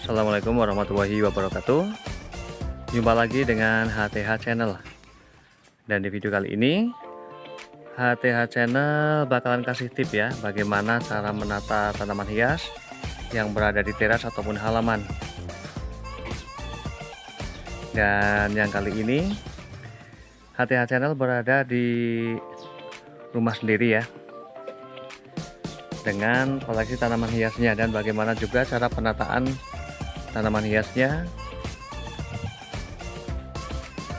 Assalamualaikum warahmatullahi wabarakatuh. Jumpa lagi dengan HTH Channel. Dan di video kali ini HTH Channel bakalan kasih tip ya, bagaimana cara menata tanaman hias yang berada di teras ataupun halaman. Dan yang kali ini HTH Channel berada di rumah sendiri ya, dengan koleksi tanaman hiasnya, dan bagaimana juga cara penataan tanaman hiasnya.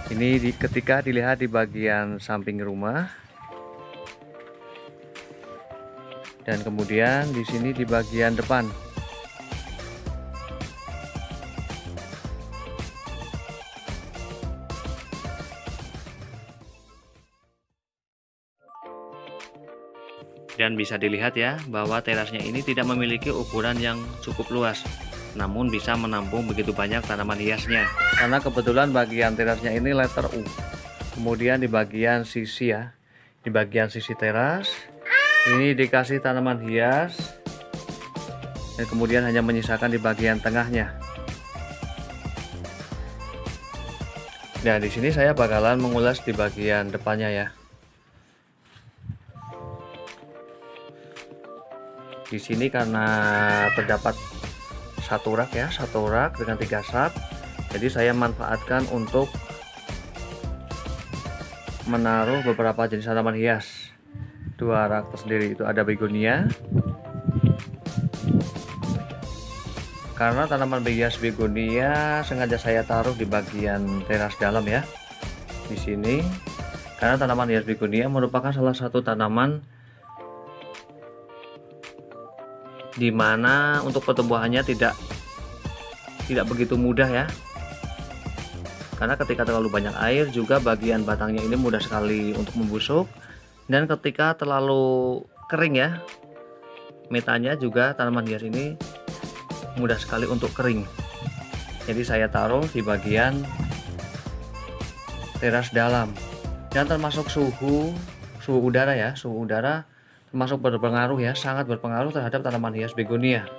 Ini ketika dilihat di bagian samping rumah, dan kemudian di sini di bagian depan. Dan bisa dilihat ya bahwa terasnya ini tidak memiliki ukuran yang cukup luas, namun bisa menampung begitu banyak tanaman hiasnya. Karena kebetulan bagian terasnya ini letter U. Kemudian di bagian sisi ya, di bagian sisi teras ini dikasih tanaman hias, dan kemudian hanya menyisakan di bagian tengahnya. Dan di sini saya bakalan mengulas di bagian depannya ya. Di sini karena terdapat satu rak ya, satu rak dengan 3 sak. Jadi saya manfaatkan untuk menaruh beberapa jenis tanaman hias. 2 rak tersendiri itu ada begonia. Karena tanaman hias begonia sengaja saya taruh di bagian teras dalam ya. Di sini karena tanaman hias begonia merupakan salah satu tanaman di mana untuk pertumbuhannya tidak begitu mudah ya, karena ketika terlalu banyak air juga bagian batangnya ini mudah sekali untuk membusuk, dan ketika terlalu kering ya, metanya juga tanaman hias ini mudah sekali untuk kering. Jadi saya taruh di bagian teras dalam, dan termasuk suhu udara ya, suhu udara termasuk berpengaruh ya, sangat berpengaruh terhadap tanaman hias begonia.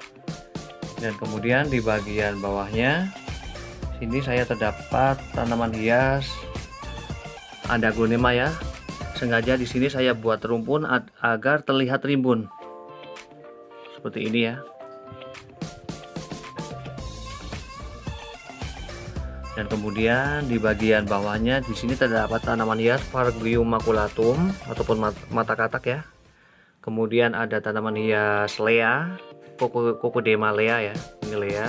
Dan kemudian di bagian bawahnya sini saya terdapat tanaman hias Adagonema ya. Sengaja di sini saya buat rumpun agar terlihat rimbun. Seperti ini ya. Dan kemudian di bagian bawahnya di sini terdapat tanaman hias Varglium maculatum ataupun mata katak ya. Kemudian ada tanaman hias Lea, Cocodema Lea ya. Ini Lea.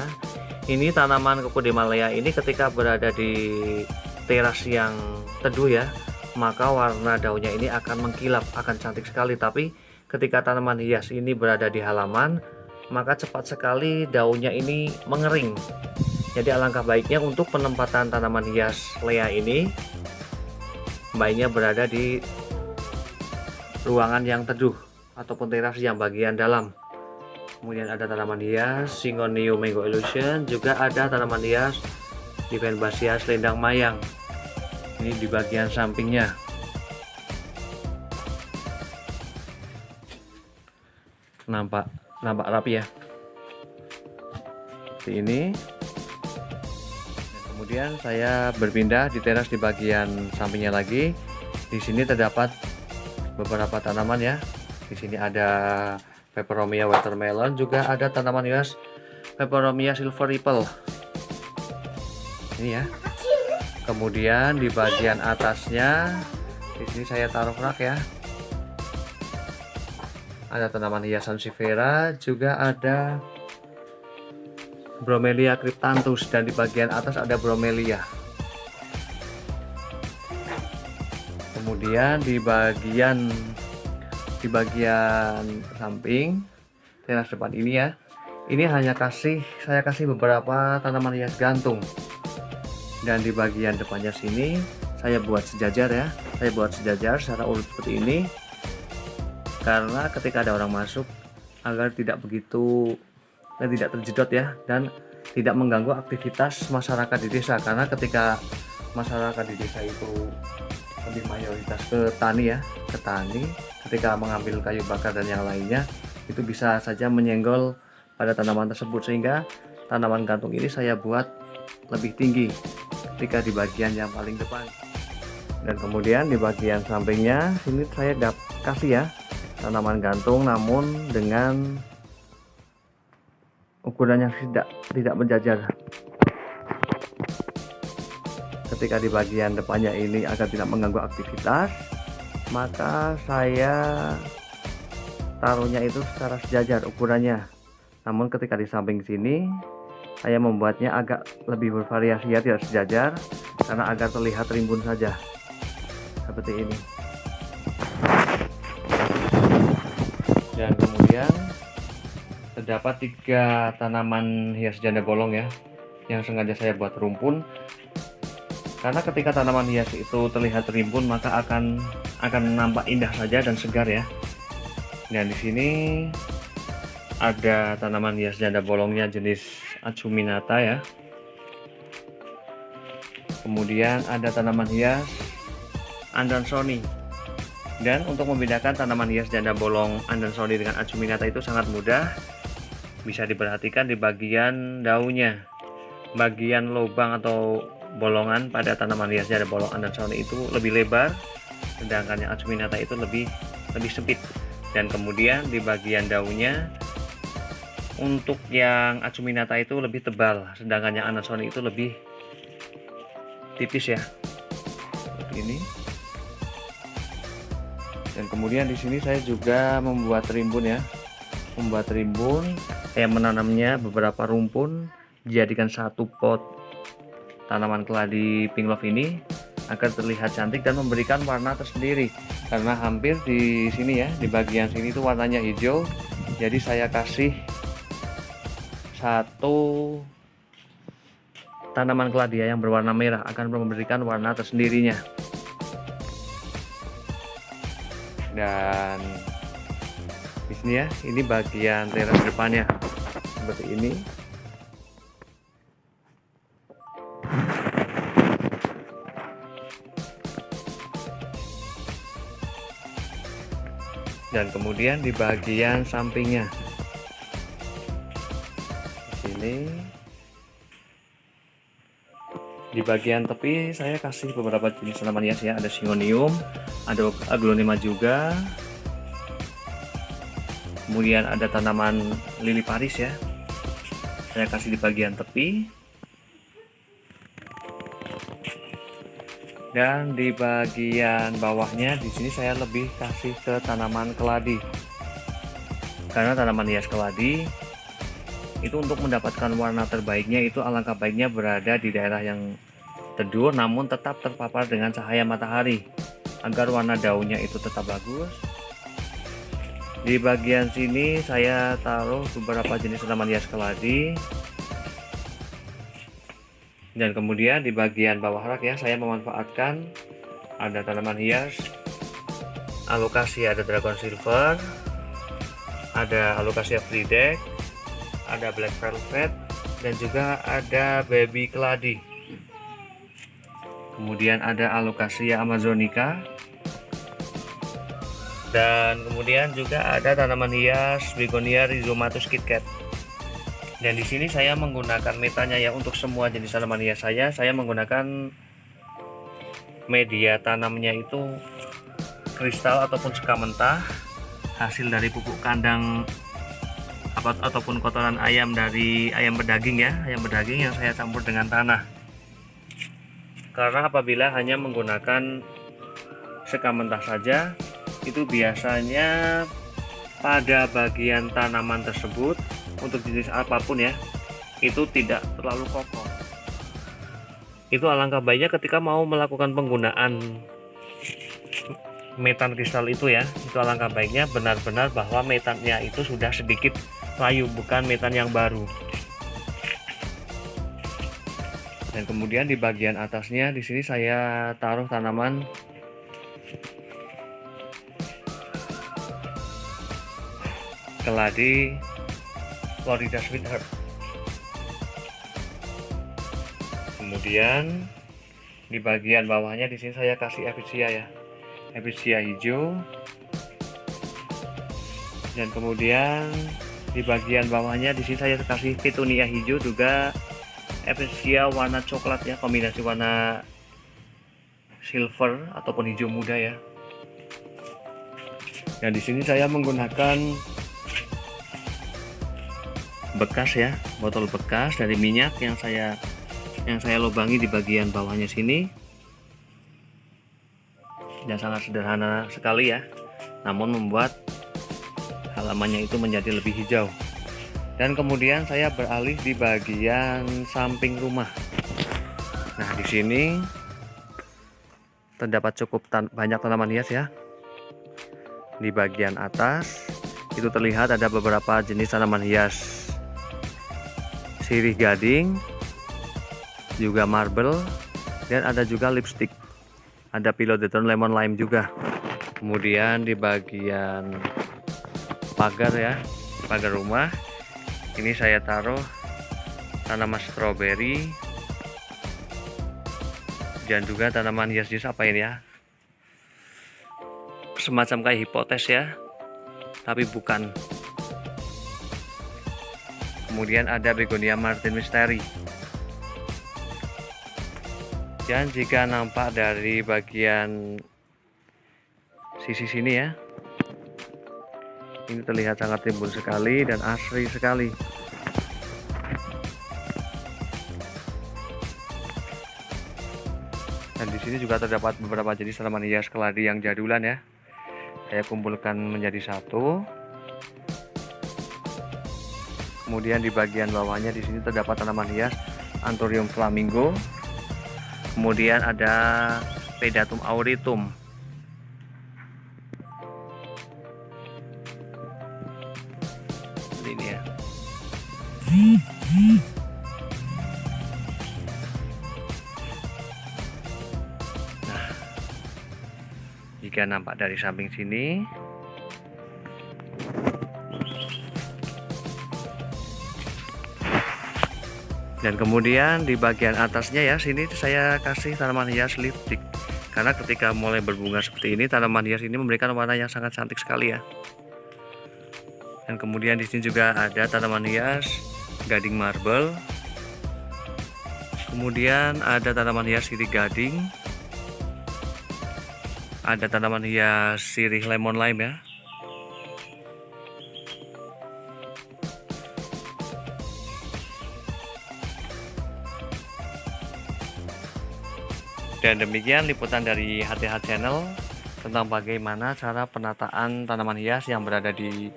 Ini tanaman Cocodema Lea ini ketika berada di teras yang teduh ya, maka warna daunnya ini akan mengkilap, akan cantik sekali. Tapi ketika tanaman hias ini berada di halaman, maka cepat sekali daunnya ini mengering. Jadi alangkah baiknya untuk penempatan tanaman hias Lea ini, baiknya berada di ruangan yang teduh ataupun teras yang bagian dalam. Kemudian ada tanaman hias Syngonium Mango Illusion, juga ada tanaman hias Divenbasia selendang mayang. Ini di bagian sampingnya. Nampak rapi ya. Seperti ini. Dan kemudian saya berpindah di teras di bagian sampingnya lagi. Di sini terdapat beberapa tanaman ya. Di sini ada Peperomia watermelon, juga ada tanaman hias Peperomia silver ripple. Ini ya. Kemudian di bagian atasnya di sini saya taruh rak ya. Ada tanaman hias Sansevieria, juga ada Bromelia cryptanthus, dan di bagian atas ada Bromelia. Kemudian di bagian samping teras depan ini ya, ini hanya saya kasih beberapa tanaman hias gantung. Dan di bagian depannya sini saya buat sejajar ya, saya buat sejajar secara urut seperti ini, karena ketika ada orang masuk agar tidak terjedot ya, dan tidak mengganggu aktivitas masyarakat di desa. Karena ketika masyarakat di desa itu lebih mayoritas ke tani ya, ketika mengambil kayu bakar dan yang lainnya, itu bisa saja menyenggol pada tanaman tersebut, sehingga tanaman gantung ini saya buat lebih tinggi ketika di bagian yang paling depan. Dan kemudian di bagian sampingnya sini saya kasih ya tanaman gantung, namun dengan ukuran yang tidak menjajar. Ketika di bagian depannya ini agar tidak mengganggu aktivitas, maka saya taruhnya itu secara sejajar ukurannya. Namun ketika di samping sini saya membuatnya agak lebih bervariasi ya, tidak sejajar karena agar terlihat rimbun saja seperti ini. Dan kemudian terdapat 3 tanaman hias janda bolong ya, yang sengaja saya buat rumpun, karena ketika tanaman hias itu terlihat rimbun maka akan nampak indah saja dan segar ya. Dan di sini ada tanaman hias janda bolongnya jenis acuminata ya. Kemudian ada tanaman hias Andansoni. Dan untuk membedakan tanaman hias janda bolong Andansoni dengan acuminata itu sangat mudah. Bisa diperhatikan di bagian daunnya. Bagian lubang atau bolongan pada tanaman hias janda bolong Andansoni itu lebih lebar, sedangkan yang acuminata itu lebih sempit. Dan kemudian di bagian daunnya untuk yang acuminata itu lebih tebal, sedangkan yang Andansoni itu lebih tipis ya. Seperti ini. Dan kemudian di sini saya juga membuat rimbun ya. Saya menanamnya beberapa rumpun dijadikan satu pot tanaman keladi pink love ini agar terlihat cantik dan memberikan warna tersendiri. Karena hampir di sini ya, di bagian sini itu warnanya hijau. Jadi saya kasih satu tanaman keladi yang berwarna merah akan memberikan warna tersendirinya. Dan di sini ya, ini bagian teras depannya seperti ini. Dan kemudian di bagian sampingnya di sini, di bagian tepi saya kasih beberapa jenis tanaman hias ya. Ada Syngonium, ada Aglonema juga. Kemudian ada tanaman lili Paris ya. Saya kasih di bagian tepi. Dan di bagian bawahnya di sini saya lebih kasih ke tanaman keladi. Karena tanaman hias keladi itu untuk mendapatkan warna terbaiknya itu alangkah baiknya berada di daerah yang teduh namun tetap terpapar dengan cahaya matahari agar warna daunnya itu tetap bagus. Di bagian sini saya taruh beberapa jenis tanaman hias keladi. Dan kemudian di bagian bawah rak ya, saya memanfaatkan ada tanaman hias Alocasia, ada Dragon Silver, ada Alocasia Fridek, ada Black Velvet, dan juga ada Baby Keladi. Kemudian ada Alocasia Amazonica, dan kemudian juga ada tanaman hias Begonia Rhizomatus KitKat. Dan di sini saya menggunakan metanya ya untuk semua jenis tanaman hias saya menggunakan media tanamnya itu kristal ataupun sekam mentah hasil dari pupuk kandang ataupun kotoran ayam dari ayam berdaging ya, ayam berdaging yang saya campur dengan tanah. Karena apabila hanya menggunakan sekam mentah saja, itu biasanya pada bagian tanaman tersebut untuk jenis apapun ya, itu tidak terlalu kokoh. Itu alangkah baiknya ketika mau melakukan penggunaan metan kristal itu ya, itu alangkah baiknya benar-benar bahwa metannya itu sudah sedikit layu, bukan metan yang baru. Dan kemudian di bagian atasnya di sini saya taruh tanaman keladi Florida Sweetheart. Kemudian di bagian bawahnya di sini saya kasih epicea ya, epicea hijau. Dan kemudian Di bagian bawahnya di sini saya kasih petunia hijau juga evesia warna coklat ya, kombinasi warna silver ataupun hijau muda ya. Dan di sini saya menggunakan bekas ya, botol bekas dari minyak yang saya lubangi di bagian bawahnya sini. Dan sangat sederhana sekali ya, namun membuat halamannya itu menjadi lebih hijau. Dan kemudian saya beralih di bagian samping rumah. Nah, di sini terdapat cukup banyak tanaman hias ya. Di bagian atas itu terlihat ada beberapa jenis tanaman hias, sirih gading, juga marble, dan ada juga lipstick, ada philodendron lemon lime juga. Kemudian di bagian pagar ya, pagar rumah ini saya taruh tanaman stroberi dan juga tanaman hias-hias apa ini ya, semacam kayak hipotes ya, tapi bukan. Kemudian ada begonia Martin Mysteri. Dan jika nampak dari bagian sisi sini ya, ini terlihat sangat timbul sekali dan asri sekali. Dan di sini juga terdapat beberapa jenis tanaman hias keladi yang jadulan ya. Saya kumpulkan menjadi satu. Kemudian di bagian bawahnya di sini terdapat tanaman hias Anthurium flamingo. Kemudian ada Pedatum auritum. Ini ya. Nah, jika nampak dari samping sini, dan kemudian di bagian atasnya ya, sini saya kasih tanaman hias lipstick, karena ketika mulai berbunga seperti ini, tanaman hias ini memberikan warna yang sangat cantik sekali ya. Dan kemudian di sini juga ada tanaman hias gading marble. Kemudian ada tanaman hias sirih gading. Ada tanaman hias sirih lemon lime ya. Dan demikian liputan dari HTH Channel tentang bagaimana cara penataan tanaman hias yang berada di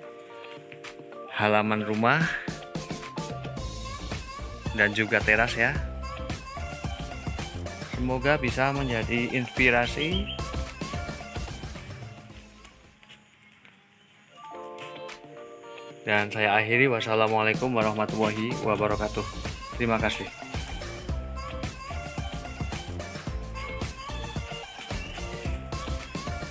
halaman rumah dan juga teras ya. Semoga bisa menjadi inspirasi dan saya akhiri. Wassalamualaikum warahmatullahi wabarakatuh. Terima kasih.